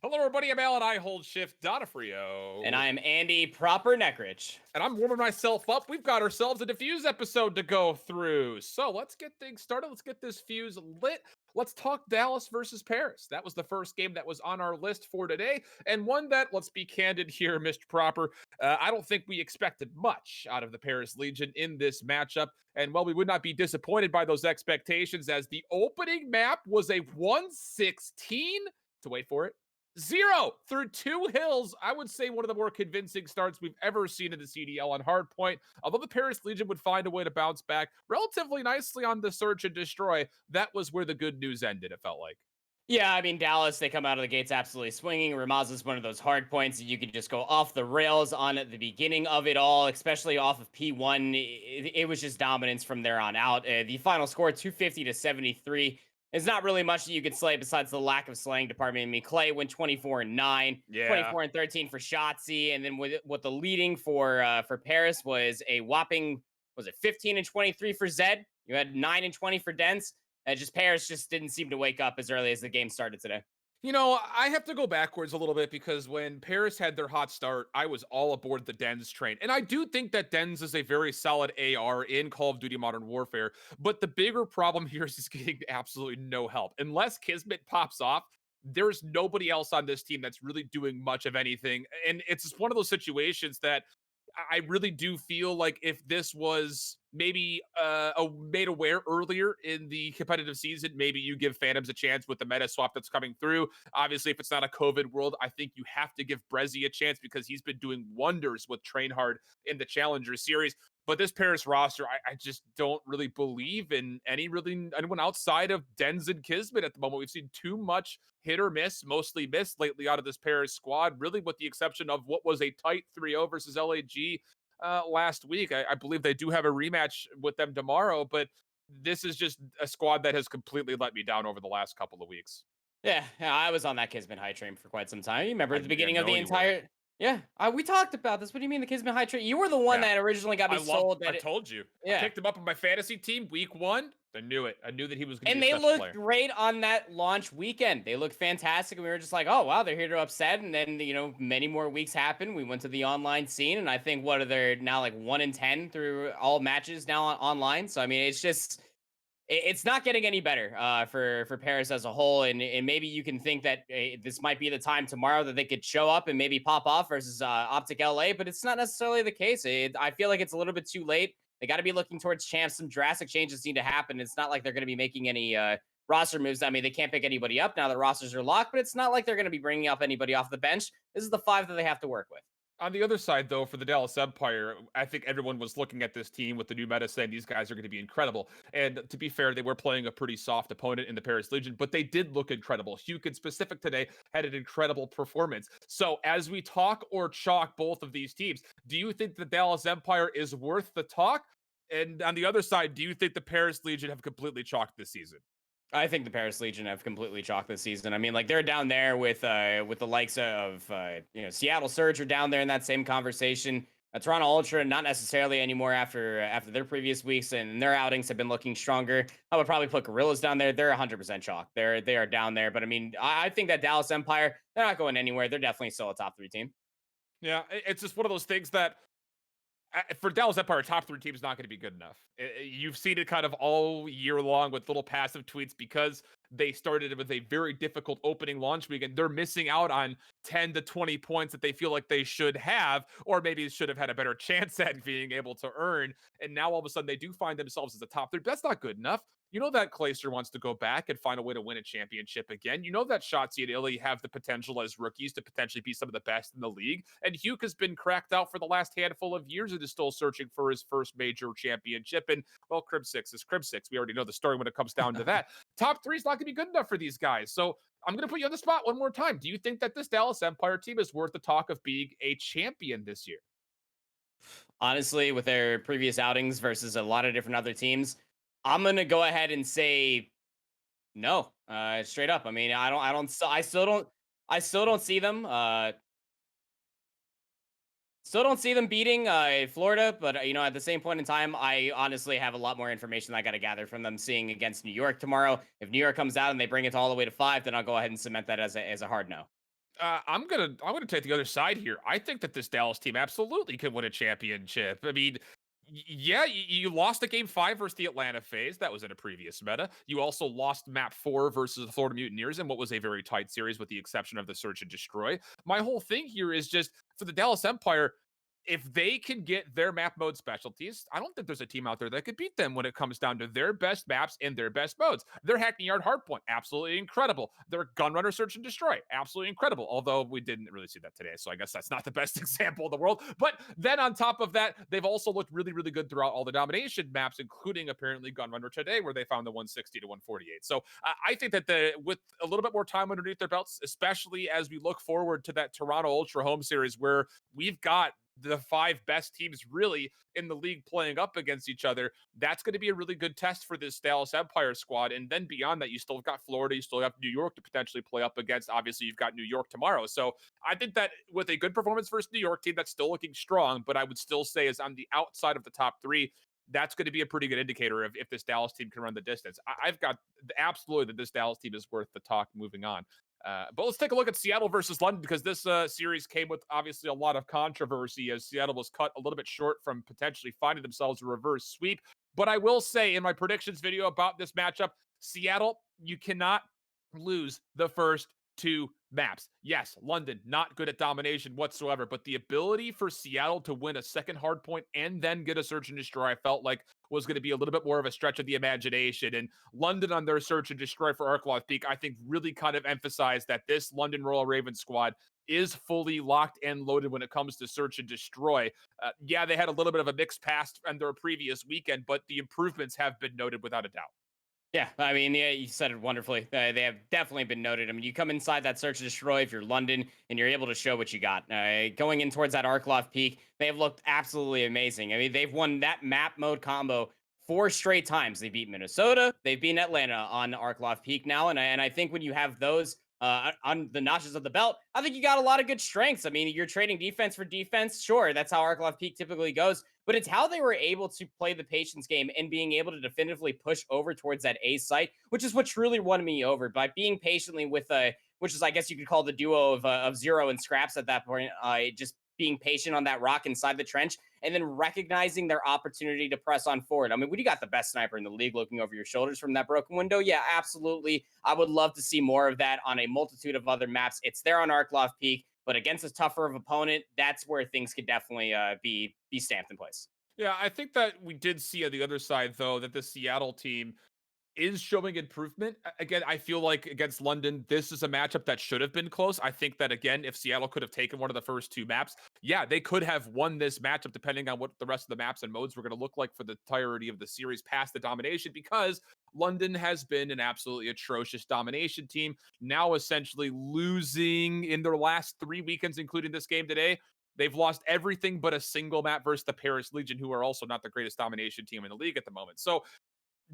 Hello, everybody. I'm Alan. I hold shift And Donofrio. I'm Andy Proper Neckrich. And I'm warming myself up. We've got ourselves a Defuse episode to go through. So let's get things started. Let's get this fuse lit. Let's talk Dallas versus Paris. That was the first game that was on our list for today. And one that, let's be candid here, Mr. Proper, I don't think we expected much out of the Paris Legion in this matchup. And while we would not be disappointed by those expectations, as the opening map was a 116, to wait for it, 0 through 2 hills. I would say one of the more convincing starts we've ever seen in the CDL on hardpoint. Although the Paris Legion would find a way to bounce back relatively nicely on the search and destroy, that was where the good news ended, it felt like. Yeah, I mean, Dallas, they come out of the gates absolutely swinging. Ramaz is one of those hard points that you could just go off the rails on at the beginning of it all, especially off of P1. It was just dominance from there on out. The final score, 250-73. Is not really much that you could slay besides the lack of slaying department. I mean, Clay went 24-9, Yeah. 24-13 for Shotzi, and then what the leading for Paris was a whopping, was it 15-23 for Zed? You had 9-20 for Dens. Just Paris just didn't seem to wake up as early as the game started today. You know, I have to go backwards a little bit because when Paris had their hot start, I was all aboard the Dens train. And I do think that Dens is a very solid AR in Call of Duty Modern Warfare. But the bigger problem here is he's getting absolutely no help. Unless Kismet pops off, there's nobody else on this team that's really doing much of anything. And it's just one of those situations that I really do feel like if this was maybe made aware earlier in the competitive season, maybe you give Phantoms a chance with the meta swap that's coming through. Obviously, if it's not a COVID world, I think you have to give Brezzy a chance because he's been doing wonders with Train Hard in the Challenger Series. But this Paris roster, I just don't really believe in anyone outside of Dens and Kismet at the moment. We've seen too much hit or miss, mostly miss lately out of this Paris squad, really with the exception of what was a tight 3-0 versus LAG last week. I believe they do have a rematch with them tomorrow, but this is just a squad that has completely let me down over the last couple of weeks. Yeah, I was on that Kismet high train for quite some time. You remember I at the beginning of know the you were. entire. Yeah, we talked about this. What do you mean the Kismet high train? You were the one Yeah. that originally got me sold I that it. told you. I Yeah. picked him up on my fantasy team week 1. I knew it. I knew that he was going to be And a they special looked player. great on that launch weekend. They looked fantastic. And we were just like, oh, wow, they're here to upset. And then, many more weeks happened. We went to the online scene. And I think, what are they now, like 1-10 through all matches now online? So, I mean, it's just, it's not getting any better for Paris as a whole. And maybe you can think that this might be the time tomorrow that they could show up and maybe pop off versus OPTIC LA. But it's not necessarily the case. I feel like it's a little bit too late. They got to be looking towards champs. Some drastic changes need to happen. It's not like they're going to be making any roster moves. I mean, they can't pick anybody up now. The rosters are locked, but it's not like they're going to be bringing up anybody off the bench. This is the 5 that they have to work with. On the other side, though, for the Dallas Empire, I think everyone was looking at this team with the new meta saying these guys are going to be incredible. And to be fair, they were playing a pretty soft opponent in the Paris Legion, but they did look incredible. Huke in specific today had an incredible performance. So as we talk or chalk both of these teams, do you think the Dallas Empire is worth the talk? And on the other side, do you think the Paris Legion have completely chalked this season? I think the Paris Legion have completely chalked this season. I mean, like they're down there with the likes of Seattle Surge are down there in that same conversation. Toronto Ultra not necessarily anymore after their previous weeks and their outings have been looking stronger. I would probably put Gorillas down there. They're 100% chalk. They are down there. But I mean, I think that Dallas Empire, they're not going anywhere. They're definitely still a top 3 team. Yeah, it's just one of those things that for Dallas Empire, top 3 teams not going to be good enough. You've seen it kind of all year long with little passive tweets because they started with a very difficult opening launch week and they're missing out on 10 to 20 points that they feel like they should have, or maybe should have had a better chance at being able to earn. And now all of a sudden they do find themselves as a top 3. That's not good enough. You know that Clayster wants to go back and find a way to win a championship again. You know that Shotzi and Illy have the potential as rookies to potentially be some of the best in the league. And Huke has been cracked out for the last handful of years and is still searching for his first major championship. And, well, Crib 6 is Crib 6. We already know the story when it comes down to that. Top 3 is not going to be good enough for these guys. So I'm going to put you on the spot one more time. Do you think that this Dallas Empire team is worth the talk of being a champion this year? Honestly, with their previous outings versus a lot of different other teams, I'm gonna go ahead and say no. Straight up. I mean, I still don't see them. Still don't see them beating Florida, but at the same point in time, I honestly have a lot more information that I got to gather from them seeing against New York tomorrow. If New York comes out and they bring it all the way to 5, then I'll go ahead and cement that as a hard no. I'm gonna take the other side here. I think that this Dallas team absolutely could win a championship. I mean, yeah, you lost the game 5 versus the Atlanta phase. That was in a previous meta. You also lost map 4 versus the Florida Mutineers in what was a very tight series, with the exception of the Search and Destroy. My whole thing here is just for the Dallas Empire. If they can get their map mode specialties, I don't think there's a team out there that could beat them when it comes down to their best maps and their best modes. Their Hackney Yard Hardpoint, absolutely incredible. Their Gunrunner Search and Destroy, absolutely incredible. Although we didn't really see that today, so I guess that's not the best example in the world. But then on top of that, they've also looked really, really good throughout all the domination maps, including apparently Gunrunner today, where they found the 160 to 148. So I think that with a little bit more time underneath their belts, especially as we look forward to that Toronto Ultra home series, where we've got the 5 best teams really in the league playing up against each other. That's going to be a really good test for this Dallas Empire squad. And then beyond that, you still got Florida, you still have New York to potentially play up against. Obviously, you've got New York tomorrow. So I think that with a good performance versus New York team that's still looking strong, but I would still say is on the outside of the top 3, that's going to be a pretty good indicator of if this Dallas team can run the distance. I've got absolutely that this Dallas team is worth the talk moving on. But let's take a look at Seattle versus London, because this series came with obviously a lot of controversy, as Seattle was cut a little bit short from potentially finding themselves a reverse sweep. But I will say in my predictions video about this matchup, Seattle, you cannot lose the first 2 maps. Yes, London, not good at domination whatsoever, but the ability for Seattle to win a second hard point and then get a Search and Destroy, I felt like was going to be a little bit more of a stretch of the imagination. And London on their Search and Destroy for Arcloth Peak, I think really kind of emphasized that this London Royal Ravens squad is fully locked and loaded when it comes to Search and Destroy. Yeah, they had a little bit of a mixed past on their previous weekend, but the improvements have been noted without a doubt. Yeah, I mean, yeah, you said it wonderfully. They have definitely been noted. I mean, you come inside that Search and Destroy if you're London, and you're able to show what you got. Going in towards that Arkloff Peak, they have looked absolutely amazing. I mean, they've won that map mode combo 4 straight times. They beat Minnesota, they've beaten Atlanta on Arkloff Peak now, and I think when you have those on the notches of the belt, I think you got a lot of good strengths. I mean, you're trading defense for defense. Sure, that's how Arkloff Peak typically goes, but it's how they were able to play the patience game and being able to definitively push over towards that A site, which is what truly won me over by being patiently with which is, I guess you could call the duo of Zero and Scraps at that point, just being patient on that rock inside the trench and then recognizing their opportunity to press on forward. I mean, when you got the best sniper in the league looking over your shoulders from that broken window, yeah, absolutely. I would love to see more of that on a multitude of other maps. It's there on Arkloff Peak, but against a tougher of opponent, that's where things could definitely be stamped in place. Yeah, I think that we did see on the other side, though, that the Seattle team is showing improvement. Again, I feel like against London, this is a matchup that should have been close. I think that, again, if Seattle could have taken one of the first 2 maps, yeah, they could have won this matchup depending on what the rest of the maps and modes were going to look like for the entirety of the series past the domination, because London has been an absolutely atrocious domination team, now essentially losing in their last 3 weekends, including this game today. They've lost everything but a single map versus the Paris Legion, who are also not the greatest domination team in the league at the moment. So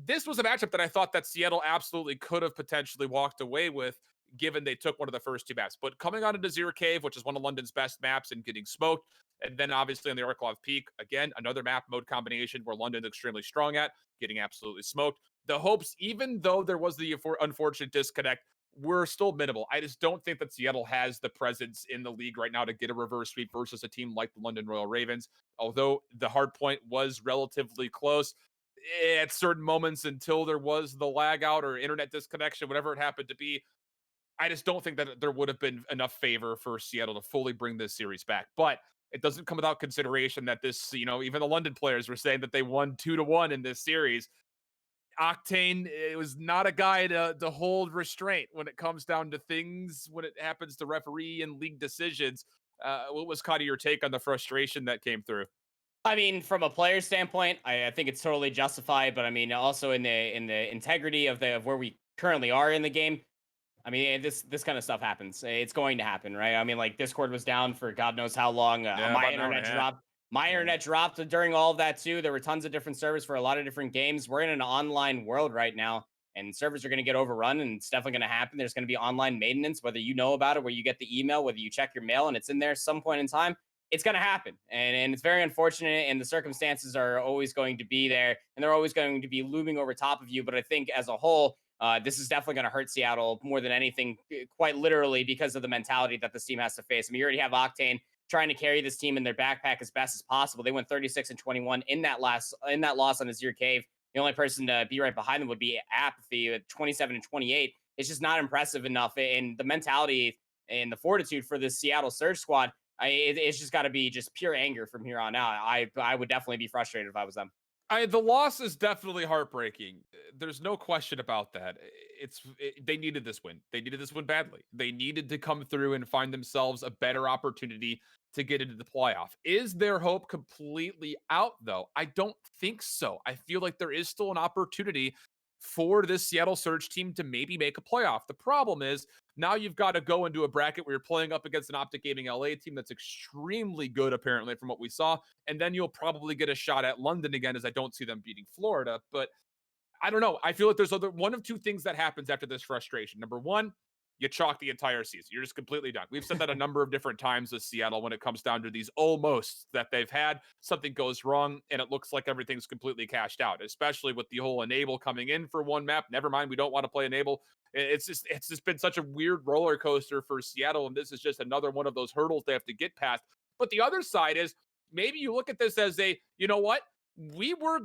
this was a matchup that I thought that Seattle absolutely could have potentially walked away with, given they took one of the first 2 maps. But coming on into Zero Cave, which is one of London's best maps, and getting smoked, and then obviously on the Arklov Peak, again, another map mode combination where London's extremely strong at, getting absolutely smoked. The hopes, even though there was the unfortunate disconnect, were still minimal. I just don't think that Seattle has the presence in the league right now to get a reverse sweep versus a team like the London Royal Ravens. Although the hard point was relatively close, at certain moments until there was the lag out or internet disconnection, whatever it happened to be, I just don't think that there would have been enough favor for Seattle to fully bring this series back. But it doesn't come without consideration that this, even the London players were saying that they won 2-1 in this series. Octane, it was not a guy to hold restraint when it comes down to things, when it happens to referee and league decisions. What was kind of your take on the frustration that came through? I mean, from a player standpoint, I think it's totally justified. But I mean, also in the integrity of where we currently are in the game, I mean, this kind of stuff happens. It's going to happen, right? I mean, like Discord was down for God knows how long. Yeah, My about an hour and a internet half. dropped. My Yeah. internet dropped during all of that too. There were tons of different servers for a lot of different games. We're in an online world right now, and servers are going to get overrun, and it's definitely going to happen. There's going to be online maintenance, whether you know about it, where you get the email, whether you check your mail, and it's in there some point in time. It's going to happen, and it's very unfortunate. And the circumstances are always going to be there, and they're always going to be looming over top of you. But I think as a whole, This is definitely going to hurt Seattle more than anything, quite literally, because of the mentality that this team has to face. I mean, you already have Octane trying to carry this team in their backpack as best as possible. They went 36-21 in that loss on Azir Cave. The only person to be right behind them would be Apathy at 27-28. It's just not impressive enough. And the mentality and the fortitude for this Seattle Surge squad, it's just got to be just pure anger from here on out. I would definitely be frustrated if I was them. The loss is definitely heartbreaking. There's no question about that. They needed this win. They needed this win badly. They needed to come through and find themselves a better opportunity to get into the playoff. Is their hope completely out though? I don't think so. I feel like there is still an opportunity for this Seattle Surge team to maybe make a playoff. The problem is now you've got to go into a bracket where you're playing up against an OPTIC Gaming LA team that's extremely good, apparently, from what we saw. And then you'll probably get a shot at London again, as I don't see them beating Florida. But I don't know. I feel like there's one of two things that happens after this frustration. Number one, you chalk the entire season. You're just completely done. We've said that a number of different times with Seattle when it comes down to these almosts that they've had. Something goes wrong, and it looks like everything's completely cashed out, especially with the whole enable coming in for one map. Never mind, we don't want to play enable. It's just been such a weird roller coaster for Seattle, and this is just another one of those hurdles they have to get past. But the other side is maybe you look at this as you know what? We were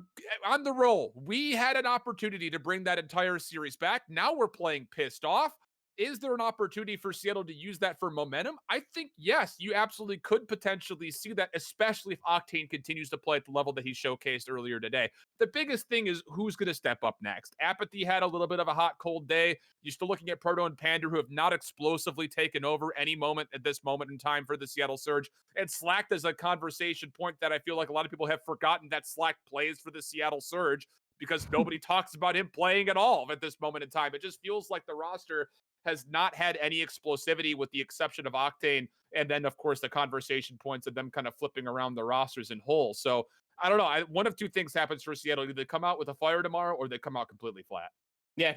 on the roll. We had an opportunity to bring that entire series back. Now we're playing pissed off. Is there an opportunity for Seattle to use that for momentum? I think, yes, you absolutely could potentially see that, especially if Octane continues to play at the level that he showcased earlier today. The biggest thing is who's going to step up next. Apathy had a little bit of a hot, cold day. You're still looking at Proto and Pander, who have not explosively taken over any moment at this moment in time for the Seattle Surge. And Slack is a conversation point that I feel like a lot of people have forgotten that Slack plays for the Seattle Surge because nobody talks about him playing at all at this moment in time. It just feels like the roster has not had any explosivity with the exception of Octane. And then, of course, the conversation points of them kind of flipping around the rosters in whole. So I don't know. One of two things happens for Seattle. Either they come out with a fire tomorrow or they come out completely flat. Yeah,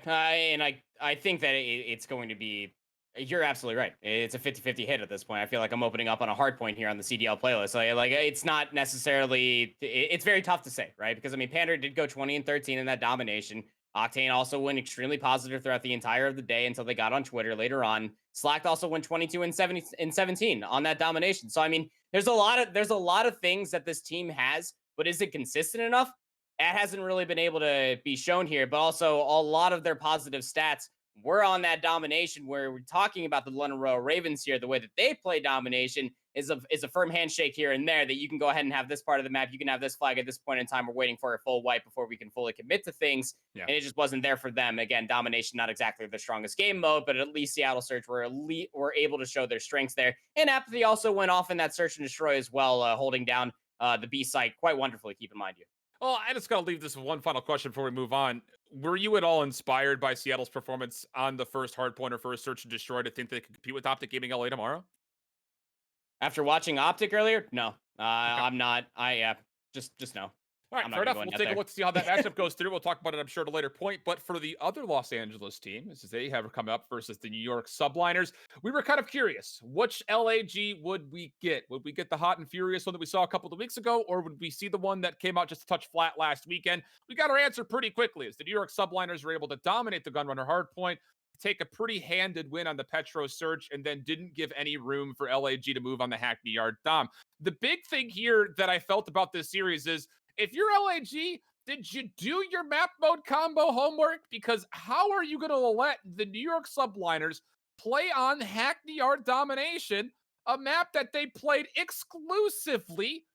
I think that it's going to be. You're absolutely right. It's a 50-50 hit at this point. I feel like I'm opening up on a hard point here on the CDL playlist. Like it's not necessarily. It's very tough to say, right? Because I mean, Pander did go 20-13 in that domination. Octane also went extremely positive throughout the entire of the day until they got on Twitter later on. Slack also went 22-17 on that domination. So I mean, there's a lot of things that this team has, but is it consistent enough? It hasn't really been able to be shown here, but also a lot of their positive stats were on that domination where we're talking about the London Royal Ravens here. The way that they play domination is a firm handshake here and there that you can go ahead and have this part of the map. You can have this flag at this point in time. We're waiting for a full wipe before we can fully commit to things. Yeah. And it just wasn't there for them. Again, domination, not exactly the strongest game mode, but at least Seattle Surge were able to show their strengths there. And Apathy also went off in that search and destroy as well, holding down the B site quite wonderfully, keep in mind you. Well, I just got to leave this with one final question before we move on. Were you at all inspired by Seattle's performance on the first hardpoint or first search and destroy to think they could compete with OPTIC Gaming LA tomorrow? After watching OPTIC earlier? No. Okay. I'm not. Just no. All right, fair enough. We'll take a look to see how that matchup goes through. We'll talk about it, I'm sure, at a later point. But for the other Los Angeles team, as they have come up versus the New York Subliners, we were kind of curious. Which LAG would we get? Would we get the hot and furious one that we saw a couple of weeks ago? Or would we see the one that came out just a touch flat last weekend? We got our answer pretty quickly as the New York Subliners were able to dominate the Gunrunner hardpoint, take a pretty handed win on the Petro Search, and then didn't give any room for LAG to move on the Hackney Yard Dom. The big thing here that I felt about this series is, if you're LAG, did you do your map mode combo homework? Because how are you going to let the New York Subliners play on Hackney Yard Domination, a map that they played exclusively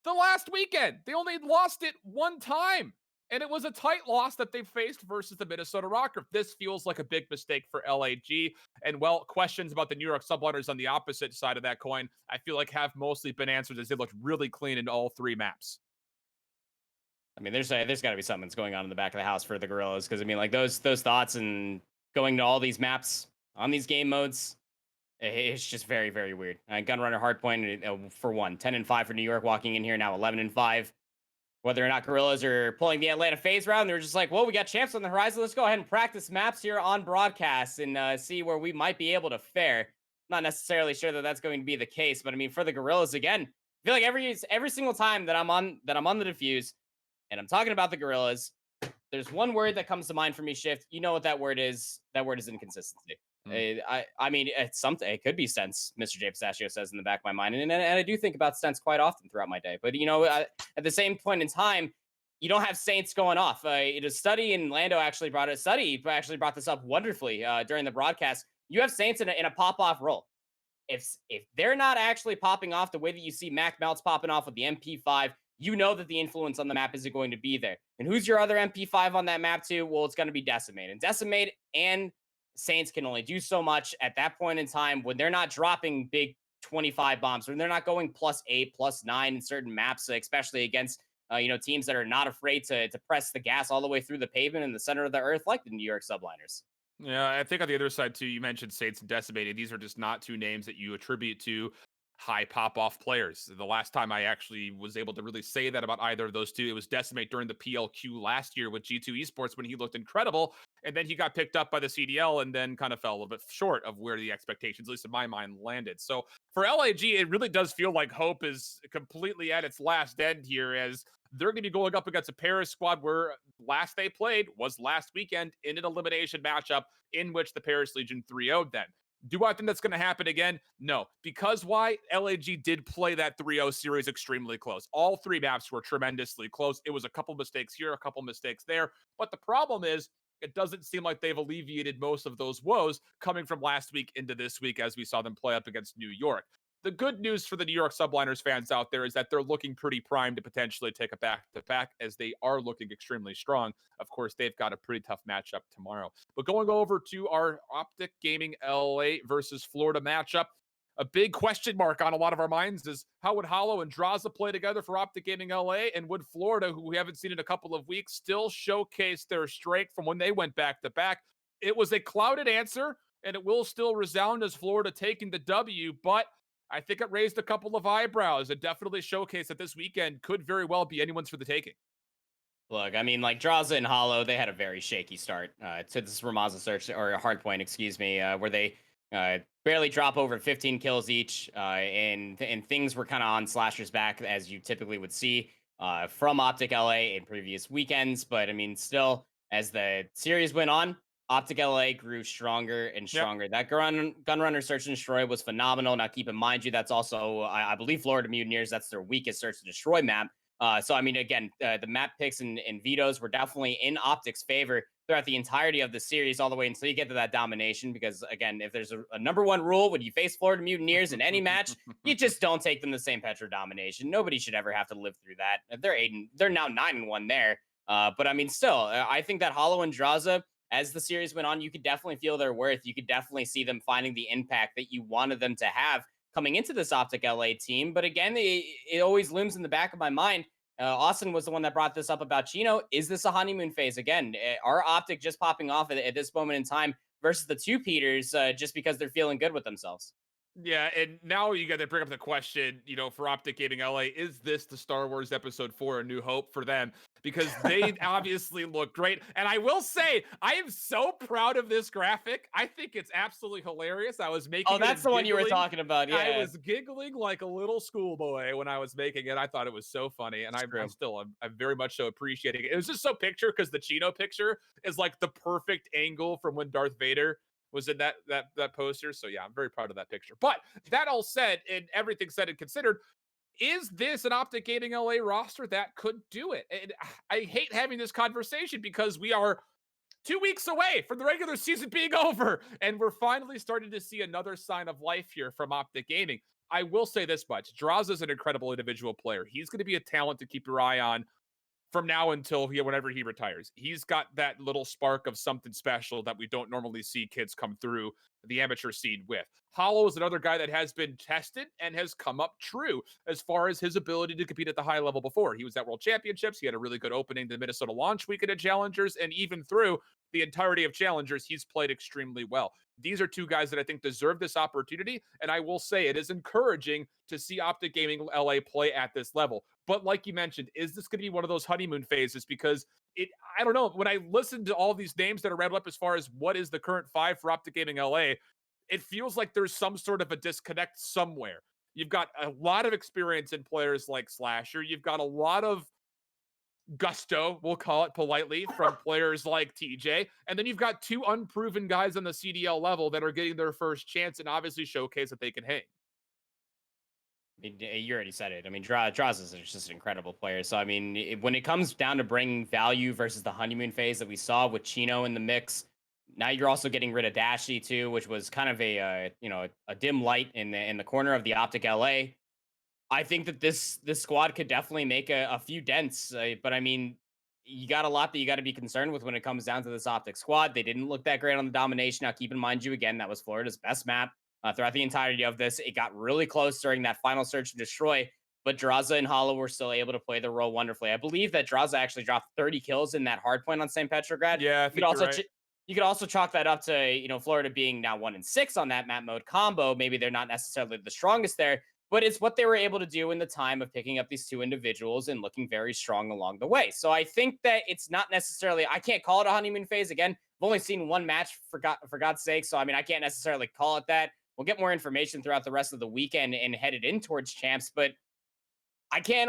the last weekend? They only lost it one time, and it was a tight loss that they faced versus the Minnesota Rocker. This feels like a big mistake for LAG. And, well, questions about the New York Subliners on the opposite side of that coin, I feel like have mostly been answered as they looked really clean in all three maps. I mean, there's got to be something that's going on in the back of the house for the Gorillas, because I mean, like those thoughts and going to all these maps on these game modes, it's just very, very weird. Gunrunner hardpoint for 10-5 for New York, walking in here now 11-5. Whether or not Gorillas are pulling the Atlanta phase round, they're just like, well, we got champs on the horizon. Let's go ahead and practice maps here on broadcast and see where we might be able to fare. Not necessarily sure that that's going to be the case, but I mean, for the Gorillas, again, I feel like every single time that I'm on the Defuse, and I'm talking about the Gorillas, there's one word that comes to mind for me, Shift. You know what that word is? That word is inconsistency. Mm. I mean, it's something. It could be sense. Mr. J Pistachio says in the back of my mind, and I do think about sense quite often throughout my day. But at the same point in time, you don't have Saints going off. A study in Lando actually brought this up wonderfully during the broadcast. You have Saints in a pop off role. If they're not actually popping off the way that you see Mac Melts popping off with the MP5, you know that the influence on the map isn't going to be there. And who's your other MP5 on that map too? Well, it's going to be Decimate. And Decimate and Saints can only do so much at that point in time when they're not dropping big 25 bombs, when they're not going +8, +9 in certain maps, especially against teams that are not afraid to press the gas all the way through the pavement in the center of the earth, like the New York Subliners. Yeah, I think on the other side too, you mentioned Saints and Decimated. These are just not two names that you attribute to high pop-off players. The last time I actually was able to really say that about either of those two, it was Decimate during the PLQ last year with G2 Esports when he looked incredible, and then he got picked up by the CDL and then kind of fell a little bit short of where the expectations, at least in my mind, landed. So for LAG, it really does feel like hope is completely at its last end here, as they're going to be going up against a Paris squad where last they played was last weekend in an elimination matchup in which the Paris Legion 3-0'd them. Do I think that's going to happen again? No. Because why? LAG did play that 3-0 series extremely close. All three maps were tremendously close. It was a couple mistakes here, a couple mistakes there. But the problem is, it doesn't seem like they've alleviated most of those woes coming from last week into this week as we saw them play up against New York. The good news for the New York Subliners fans out there is that they're looking pretty primed to potentially take a back-to-back, as they are looking extremely strong. Of course, they've got a pretty tough matchup tomorrow. But going over to our OPTIC Gaming LA versus Florida matchup, a big question mark on a lot of our minds is how would Hollow and Draza play together for OPTIC Gaming LA, and would Florida, who we haven't seen in a couple of weeks, still showcase their strength from when they went back-to-back? It was a clouded answer, and it will still resound as Florida taking the W, but I think it raised a couple of eyebrows. It definitely showcased that this weekend could very well be anyone's for the taking. Look, I mean, like Draza and Hollow, they had a very shaky start to this Ramaza search or Hardpoint, excuse me, where they barely drop over 15 kills each, and things were kind of on Slasher's back as you typically would see from Optic LA in previous weekends. But I mean, still, as the series went on, Optic LA grew stronger and Yep. stronger. That Gunrunner Search and Destroy was phenomenal. Now, keep in mind, that's also, I believe, Florida Mutineers, that's their weakest Search and Destroy map. So, I mean, again, the map picks and vetoes were definitely in Optic's favor throughout the entirety of the series, all the way until you get to that domination. Because, again, if there's a number one rule when you face Florida Mutineers in any match, you just don't take them the same Petro domination. Nobody should ever have to live through that. They're now 9-1 there. But, I mean, still, I think that Hollow and Draza, as the series went on, you could definitely feel their worth. You could definitely see them finding the impact that you wanted them to have coming into this Optic LA team. But again, it always looms in the back of my mind. Austin was the one that brought this up about Chino. Is this a honeymoon phase? Again, are Optic just popping off at this moment in time versus the two Peters just because they're feeling good with themselves? Yeah, and now you got to bring up the question, for Optic Gaming LA, is this the Star Wars Episode 4 A New Hope for them? Because they obviously look great. And I will say, I am so proud of this graphic. I think it's absolutely hilarious. I was making Oh, that's the one you were giggling. talking about. Yeah, I was giggling like a little schoolboy when I was making it. I thought it was so funny. And I'm very much so appreciating it. It was just so picture, because the Chino picture is like the perfect angle from when Darth Vader was in that poster. So yeah, I'm very proud of that picture. But that all said, and everything said and considered, is this an Optic Gaming LA roster that could do it? And I hate having this conversation because we are 2 weeks away from the regular season being over, and we're finally starting to see another sign of life here from Optic Gaming. I will say this much: Draza is an incredible individual player. He's going to be a talent to keep your eye on from now until whenever he retires. He's got that little spark of something special that we don't normally see kids come through the amateur scene with. Hollow is another guy that has been tested and has come up true as far as his ability to compete at the high level before. He was at World Championships. He had a really good opening to the Minnesota launch weekend at Challengers, and even through the entirety of Challengers, he's played extremely well. These are two guys that I think deserve this opportunity, and I will say it is encouraging to see Optic Gaming LA play at this level. But like you mentioned, is this going to be one of those honeymoon phases? Because I don't know. When I listen to all these names that are rattled up as far as what is the current five for Optic Gaming LA, it feels like there's some sort of a disconnect somewhere. You've got a lot of experience in players like Slasher. You've got a lot of gusto, we'll call it politely, from players like TJ. And then you've got two unproven guys on the CDL level that are getting their first chance and obviously showcase that they can hang. I mean, you already said it. I mean, Draws is just an incredible player. So, I mean, when it comes down to bringing value versus the honeymoon phase that we saw with Chino in the mix, now you're also getting rid of Dashy too, which was kind of a dim light in the corner of the Optic LA. I think that this squad could definitely make a few dents, but I mean, you got a lot that you got to be concerned with when it comes down to this Optic squad. They didn't look that great on the domination. Now, keep in mind, you again, that was Florida's best map throughout the entirety of this. It got really close during that final search and destroy, but Draza and Hollow were still able to play their role wonderfully. I believe that Draza actually dropped 30 kills in that hard point on St. Petrograd. Yeah, I You could think you're also right. you could also chalk that up to Florida being now 1-6 on that map mode combo. Maybe they're not necessarily the strongest there, but it's what they were able to do in the time of picking up these two individuals and looking very strong along the way. So I think that it's not necessarily, I can't call it a honeymoon phase. Again, I've only seen one match for God's sake. So I mean, I can't necessarily call it that. We'll get more information throughout the rest of the weekend and headed in towards champs, but I can't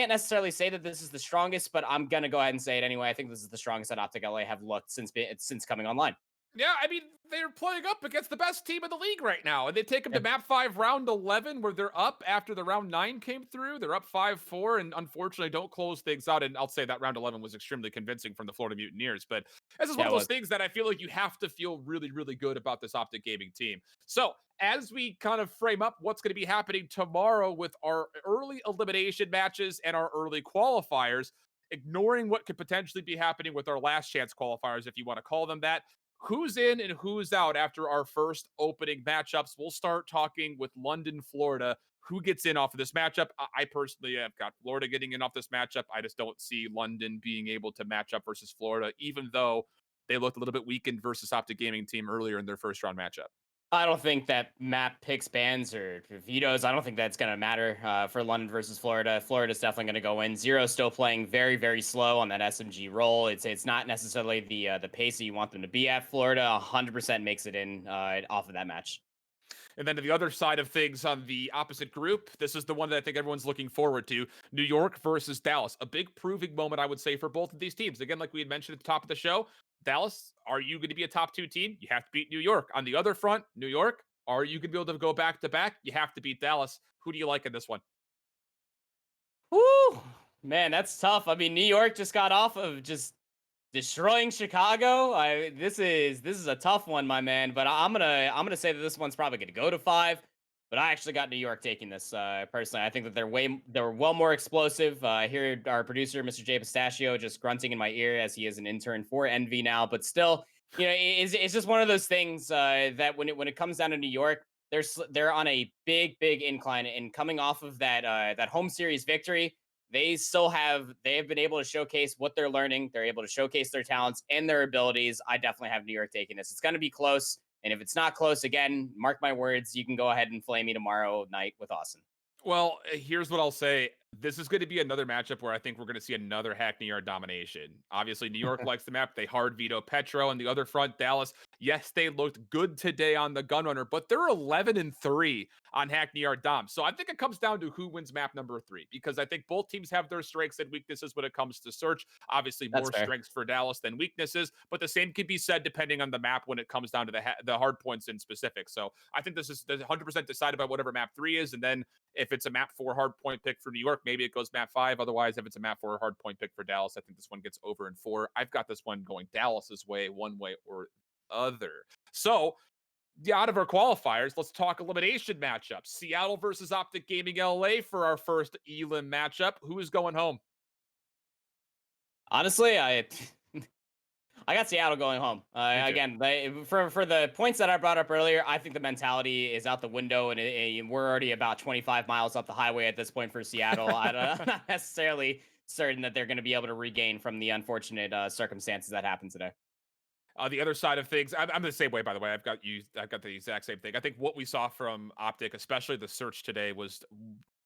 necessarily say that this is the strongest, but I'm gonna go ahead and say it anyway. I think this is the strongest that Optic LA have looked since coming online. Yeah, I mean, they're playing up against the best team in the league right now. And they take them to map 5 round 11 where they're up after the round 9 came through. They're up 5-4 and unfortunately don't close things out. And I'll say that round 11 was extremely convincing from the Florida Mutineers. But this is one Yeah, of it those was. things that I feel like you have to feel really, really good about this Optic Gaming team. So as we kind of frame up what's going to be happening tomorrow with our early elimination matches and our early qualifiers, ignoring what could potentially be happening with our last chance qualifiers, if you want to call them that, who's in and who's out after our first opening matchups. We'll start talking with London, Florida. Who gets in off of this matchup? I personally have got Florida getting in off this matchup. I just don't see London being able to match up versus Florida, even though they looked a little bit weakened versus Optic Gaming team earlier in their first round matchup. I don't think that map picks bans or vetoes. I don't think that's going to matter for London versus Florida. Florida's definitely going to go in. Zero still playing very, very slow on that SMG roll. It's not necessarily the pace that you want them to be at. Florida 100% makes it in off of that match. And then to the other side of things on the opposite group, this is the one that I think everyone's looking forward to. New York versus Dallas. A big proving moment, I would say, for both of these teams. Again, like we had mentioned at the top of the show, Dallas, are you going to be a top 2 team? You have to beat New York. On the other front, New York, are you going to be able to go back to back? You have to beat Dallas. Who do you like in this one? Woo! Man, that's tough. I mean, New York just got off of just destroying Chicago. This is a tough one, my man. But I'm gonna say that this one's probably gonna go to 5. But I actually got New York taking this personally. I think that they're well more explosive. I hear our producer, Mr. J Pistachio, just grunting in my ear as he is an intern for Envy now. But still, it's just one of those things that when it comes down to New York, they're on a big incline, and coming off of that home series victory, they have been able to showcase what they're learning. They're able to showcase their talents and their abilities. I definitely have New York taking this. It's going to be close, and if it's not close, again, mark my words, you can go ahead and flame me tomorrow night with Austin. Well, here's what I'll say. This is going to be another matchup where I think we're going to see another Hackney Yard domination. Obviously, New York likes the map. They hard veto Petro. And the other front, Dallas. Yes, they looked good today on the Gunrunner, but they're 11-3 on Hackney Yard Dom. So I think it comes down to who wins map number 3, because I think both teams have their strengths and weaknesses when it comes to search. Obviously, That's more fair. strengths for Dallas than weaknesses, but the same can be said depending on the map when it comes down to the hard points in specific. So I think this is 100% decided by whatever map 3 is, and then if it's a map 4 hard point pick for New York, maybe it goes map 5. Otherwise, if it's a map 4 hard point pick for Dallas, I think this one gets over in 4. I've got this one going Dallas's way, one way or other. So, yeah, out of our qualifiers, let's talk elimination matchups. Seattle versus Optic Gaming LA for our first elim matchup. Who is going home? Honestly, I got Seattle going home. Me too. Again, for the points that I brought up earlier, I think the mentality is out the window, and we're already about 25 miles up the highway at this point for Seattle. I'm not necessarily certain that they're going to be able to regain from the unfortunate circumstances that happened today. The other side of things, I'm the same way, by the way. I've got the exact same thing. I think what we saw from Optic, especially the search today, was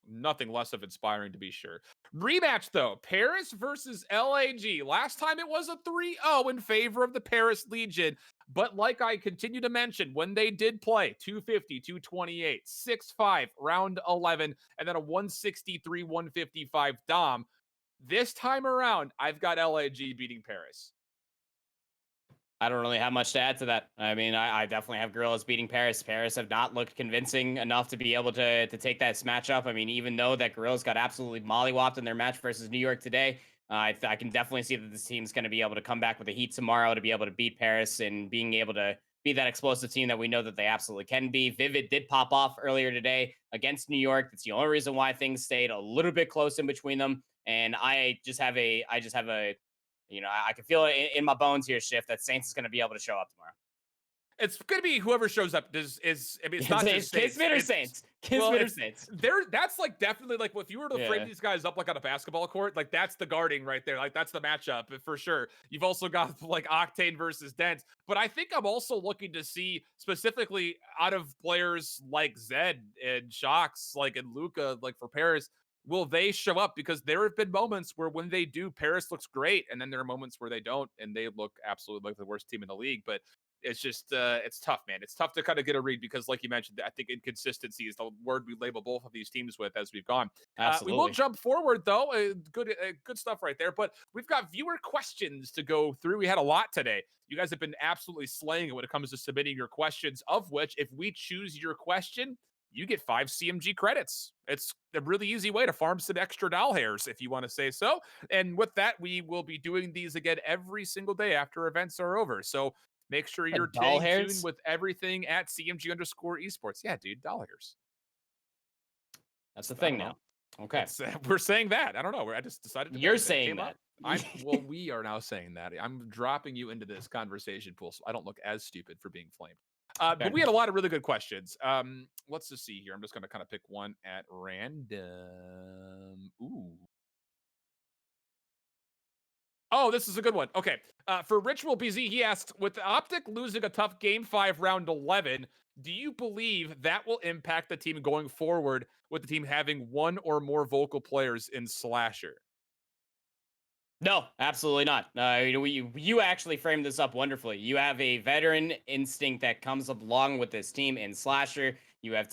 nothing less of inspiring, to be sure. Rematch, though. Paris versus LAG. Last time it was a 3-0 in favor of the Paris Legion. But like I continue to mention, when they did play 250, 228, 6-5, round 11, and then a 163, 155 Dom, This time around, I've got LAG beating Paris. I don't really have much to add to that. I mean, I definitely have Gorillas beating Paris. Paris have not looked convincing enough to be able to take that matchup. I mean, even though that Gorillas got absolutely mollywopped in their match versus New York today, I can definitely see that this team's going to be able to come back with the heat tomorrow to be able to beat Paris and being able to be that explosive team that we know that they absolutely can be. Vivid did pop off earlier today against New York. That's the only reason why things stayed a little bit close in between them. And I can feel it in my bones here, Shift, that Saints is going to be able to show up tomorrow. It's going to be whoever shows up is I mean, it's not just Saints. Kismet or Saints. Kismet or Saints. That's like definitely like if you were to frame these guys up like on a basketball court, like that's the guarding right there. Like that's the matchup for sure. You've also got like Octane versus Dent. But I think I'm also looking to see specifically out of players like Zed and Shocks, like and Luca, like for Paris, will they show up? Because there have been moments where when they do, Paris looks great, and then there are moments where they don't, and they look absolutely like the worst team in the league. But it's just it's tough, man. It's tough to kind of get a read because, like you mentioned, I think inconsistency is the word we label both of these teams with as we've gone. We will jump forward though. Good stuff right there. But we've got viewer questions to go through. We had a lot today. You guys have been absolutely slaying it when it comes to submitting your questions. Of which, if we choose your question, you get 5 CMG credits. It's a really easy way to farm some extra doll hairs, if you want to say so. And with that, we will be doing these again every single day after events are over. So make sure you're staying tuned with everything at CMG_esports. Yeah, dude, doll hairs. That's the thing now. Okay. We're saying that. I don't know. I just decided to. You're saying that. Well, we are now saying that. I'm dropping you into this conversation pool so I don't look as stupid for being flamed. But we had a lot of really good questions. Let's just see here. I'm just going to kind of pick one at random. Ooh. Oh, this is a good one. Okay. For Ritual BZ, he asks, with OPTIC losing a tough Game 5 round 11, do you believe that will impact the team going forward with the team having one or more vocal players in Slasher? No, absolutely not. You actually framed this up wonderfully. You have a veteran instinct that comes along with this team in Slasher. You have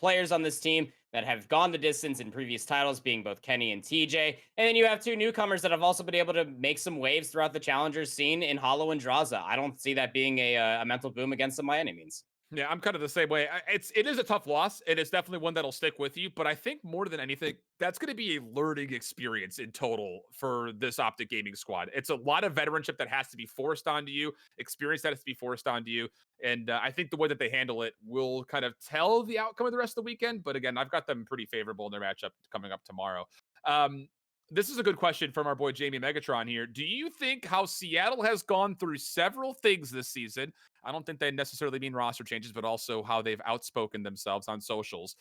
players on this team that have gone the distance in previous titles, being both Kenny and TJ. And then you have 2 newcomers that have also been able to make some waves throughout the challengers scene in Hollow and Draza. I don't see that being a mental boom against them by any means. Yeah, I'm kind of the same way. It is a tough loss. It is definitely one that'll stick with you. But I think more than anything, that's going to be a learning experience in total for this OPTIC gaming squad. It's a lot of veteranship that has to be forced onto you, experience that has to be forced onto you. And I think the way that they handle it will kind of tell the outcome of the rest of the weekend. But again, I've got them pretty favorable in their matchup coming up tomorrow. This is a good question from our boy Jamie Megatron here. Do you think how Seattle has gone through several things this season? I don't think they necessarily mean roster changes, but also how they've outspoken themselves on socials.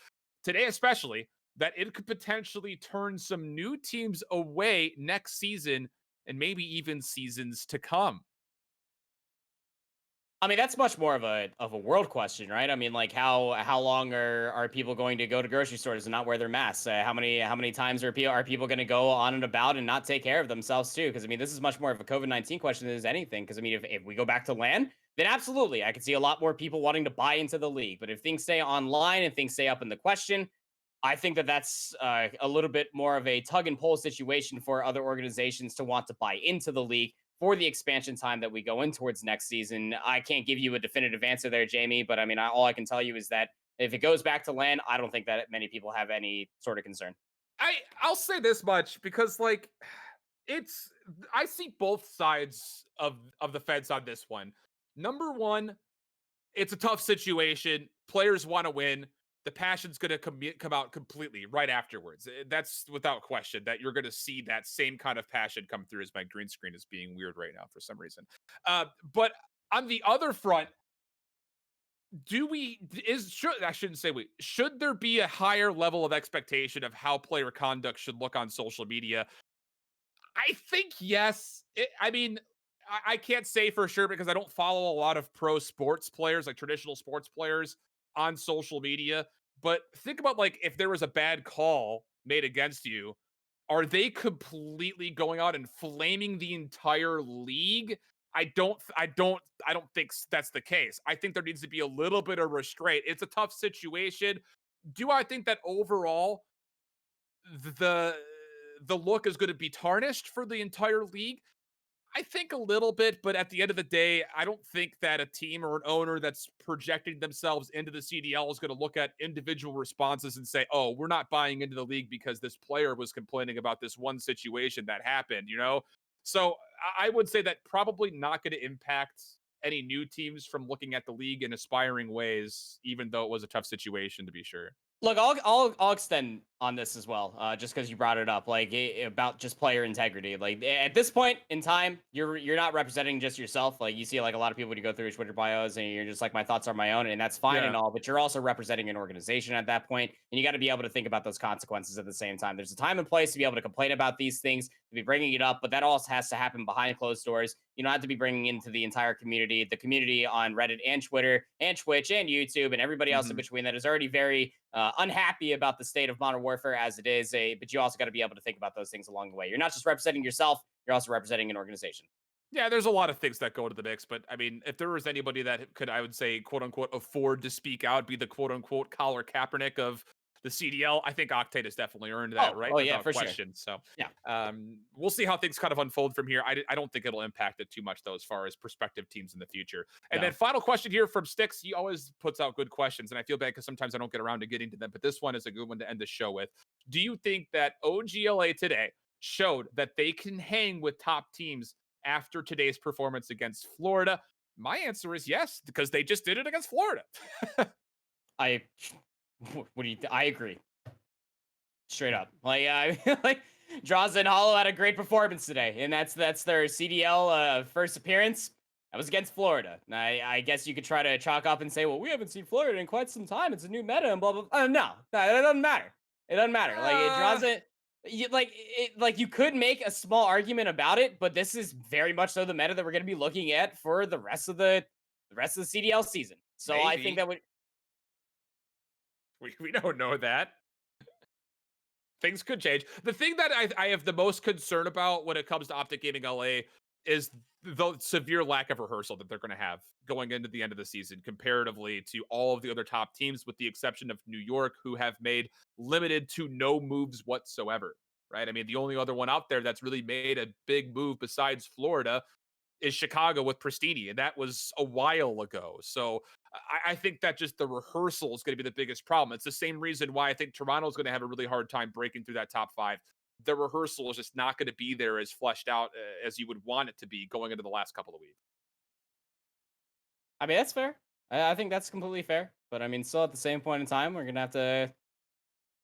Today, especially, that it could potentially turn some new teams away next season and maybe even seasons to come. I mean, that's much more of a world question, right? I mean, like how long are people going to go to grocery stores and not wear their masks? How many times are people going to go on and about and not take care of themselves too? Because I mean, this is much more of a COVID-19 question than anything. Because I mean, if we go back to LAN, then absolutely, I could see a lot more people wanting to buy into the league. But if things stay online and things stay up in the question, I think that's a little bit more of a tug and pull situation for other organizations to want to buy into the league for the expansion time that we go in towards next season. I can't give you a definitive answer there, Jamie, but I mean, all I can tell you is that if it goes back to LAN, I don't think that many people have any sort of concern. I'll say this much because like I see both sides of the fence on this one. Number one, it's a tough situation. Players want to win. The passion's going to come out completely right afterwards. That's without question that you're going to see that same kind of passion come through as my green screen is being weird right now for some reason. But on the other front, should there be a higher level of expectation of how player conduct should look on social media? I think yes. I can't say for sure because I don't follow a lot of pro sports players, like traditional sports players on social media. But think about like if there was a bad call made against you, are they completely going out and flaming the entire league? I don't think that's the case. I think there needs to be a little bit of restraint. It's a tough situation. Do I think that overall the the look is going to be tarnished for the entire league? I think a little bit, but at the end of the day, I don't think that a team or an owner that's projecting themselves into the CDL is going to look at individual responses and say, oh, we're not buying into the league because this player was complaining about this one situation that happened, you know? So I would say that probably not going to impact any new teams from looking at the league in aspiring ways, even though it was a tough situation to be sure. Look, I'll extend on this as well, just because you brought it up, like about just player integrity. Like at this point in time, you're not representing just yourself. Like you see, like a lot of people when you go through your Twitter bios, and you're just like, my thoughts are my own, and that's fine Yeah. and all. But you're also representing an organization at that point, and you got to be able to think about those consequences at the same time. There's a time and place to be able to complain about these things, to be bringing it up, but that also has to happen behind closed doors. You don't have to be bringing into the entire community, the community on Reddit and Twitter and Twitch and YouTube and everybody else in Mhm. between that is already very unhappy about the state of Modern Warfare as it is. But you also got to be able to think about those things along the way. You're not just representing yourself; you're also representing an organization. Yeah, there's a lot of things that go into the mix, but I mean, if there was anybody that could, I would say, quote unquote, afford to speak out, be the quote unquote Collar Kaepernick of the CDL, I think Octane has definitely earned that, right? Oh yeah, Without for sure. question. So Yeah, we'll see how things kind of unfold from here. I don't think it'll impact it too much, though, as far as prospective teams in the future. And then no. final question here from Sticks. He always puts out good questions, and I feel bad because sometimes I don't get around to getting to them, but this one is a good one to end the show with. Do you think that OGLA today showed that they can hang with top teams after today's performance against Florida? My answer is yes, because they just did it against Florida. I what do you? I agree. Straight up. Like like Draws and Hollow had a great performance today, and that's their CDL first appearance. That was against Florida. And I guess you could try to chalk up and say, well, we haven't seen Florida in quite some time. It's a new meta and blah blah. No, that doesn't matter. It doesn't matter. Like it draws Uh, it. Like you could make a small argument about it, but this is very much so the meta that we're going to be looking at for the rest of the CDL season. So I think maybe. that would. We don't know that. Things could change. The thing that I have the most concern about when it comes to Optic Gaming LA is the severe lack of rehearsal that they're going to have going into the end of the season comparatively to all of the other top teams, with the exception of New York, who have made limited to no moves whatsoever. Right. I mean, the only other one out there that's really made a big move besides Florida is Chicago with Pristini, and that was a while ago. So I think that just the rehearsal is going to be the biggest problem. It's the same reason why I think Toronto is going to have a really hard time breaking through that top five. The rehearsal is just not going to be there as fleshed out as you would want it to be going into the last couple of weeks. I mean, that's fair. I think that's completely fair. But I mean, still at the same point in time, we're gonna have to.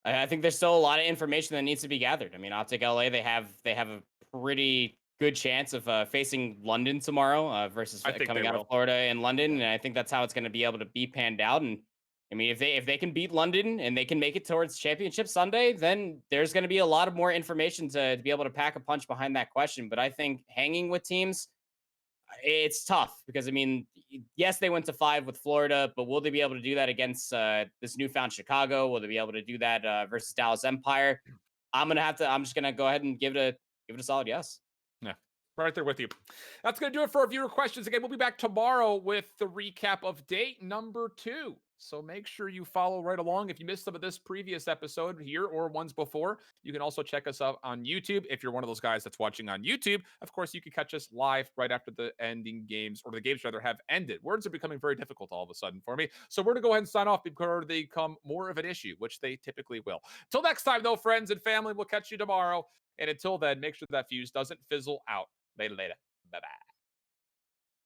I think there's still a lot of information that needs to be gathered. I mean, Optic LA, they have a pretty good chance of facing London tomorrow versus I think they coming out of will. Florida and London, and I think that's how it's going to be able to be panned out. And I mean, if they can beat London and they can make it towards Championship Sunday, then there's going to be a lot of more information to be able to pack a punch behind that question. But I think hanging with teams, it's tough because I mean, yes, they went to 5 with Florida, but will they be able to do that against this newfound Chicago? Will they be able to do that versus Dallas Empire? I'm just gonna go ahead and give it a solid yes. Yeah. Right there with you. That's going to do it for our viewer questions. Again, we'll be back tomorrow with the recap of date number 2. So make sure you follow right along. If you missed some of this previous episode here or ones before, you can also check us out on YouTube. If you're one of those guys that's watching on YouTube, of course, you can catch us live right after the ending games, or the games rather have ended. Words are becoming very difficult all of a sudden for me. So we're going to go ahead and sign off before they become more of an issue, which they typically will. Till next time, though, friends and family, we'll catch you tomorrow. And until then, make sure that fuse doesn't fizzle out. Later, later. Bye-bye.